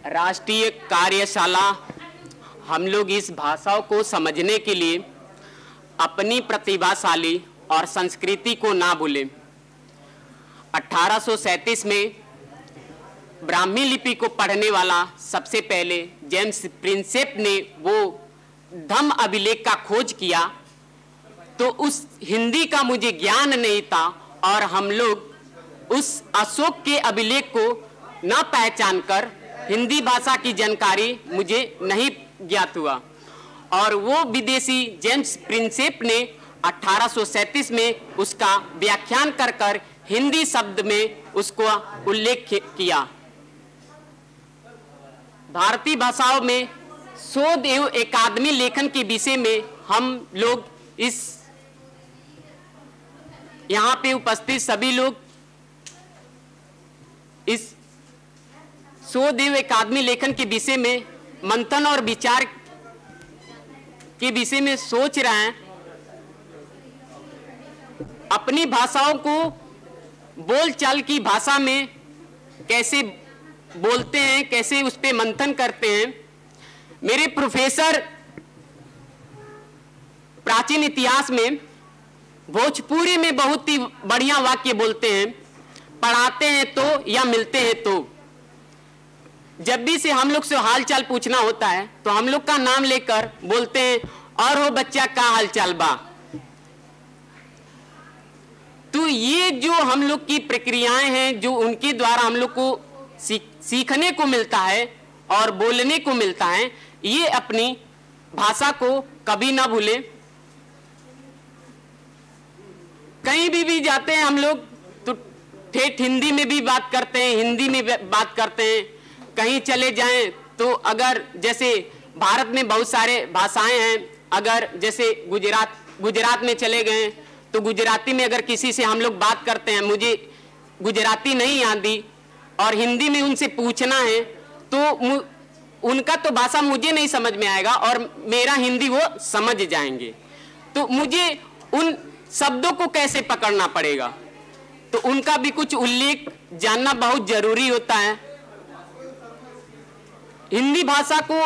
राष्ट्रीय कार्यशाला हम लोग इस भाषाओं को समझने के लिए अपनी प्रतिभाशाली और संस्कृति को ना भूलें। 1837 में ब्राह्मी लिपि को पढ़ने वाला सबसे पहले जेम्स प्रिंसेप ने वो धम्म अभिलेख का खोज किया, तो उस हिंदी का मुझे ज्ञान नहीं था और हम लोग उस अशोक के अभिलेख को न पहचान कर हिंदी भाषा की जानकारी मुझे नहीं ज्ञात हुआ। और वो विदेशी जेम्स प्रिंसेप ने 1837 में उसका व्याख्यान कर हिंदी शब्द में उसको उल्लेख किया। भारतीय भाषाओं में शोध एवं अकादमी लेखन के विषय में हम लोग इस यहाँ पे उपस्थित सभी लोग इस शोध एवं अकादमी लेखन के विषय में मंथन और विचार के विषय में सोच रहे हैं। अपनी भाषाओं को बोलचाल की भाषा में कैसे बोलते हैं, कैसे उस पे मंथन करते हैं। मेरे प्रोफेसर प्राचीन इतिहास में भोजपुरी में बहुत ही बढ़िया वाक्य बोलते हैं, पढ़ाते हैं तो या मिलते हैं तो। जब भी से हम लोग से हालचाल पूछना होता है तो हम लोग का नाम लेकर बोलते हैं, और हो बच्चा का हालचाल बा। तो ये जो हम लोग की प्रक्रियाएं हैं, जो उनके द्वारा हम लोग को सीखने को मिलता है और बोलने को मिलता है, ये अपनी भाषा को कभी ना भूलें। कहीं भी जाते हैं हम लोग तो ठेठ हिंदी में भी बात करते हैं, हिंदी में बात करते हैं। कहीं चले जाएं तो अगर जैसे भारत में बहुत सारे भाषाएं हैं, अगर जैसे गुजरात में चले गए तो गुजराती में अगर किसी से हम लोग बात करते हैं, मुझे गुजराती नहीं आती और हिंदी में उनसे पूछना है तो उनका तो भाषा मुझे नहीं समझ में आएगा और मेरा हिंदी वो समझ जाएंगे। तो मुझे उन शब्दों को कैसे पकड़ना पड़ेगा, तो उनका भी कुछ उल्लेख जानना बहुत जरूरी होता है। हिंदी भाषा को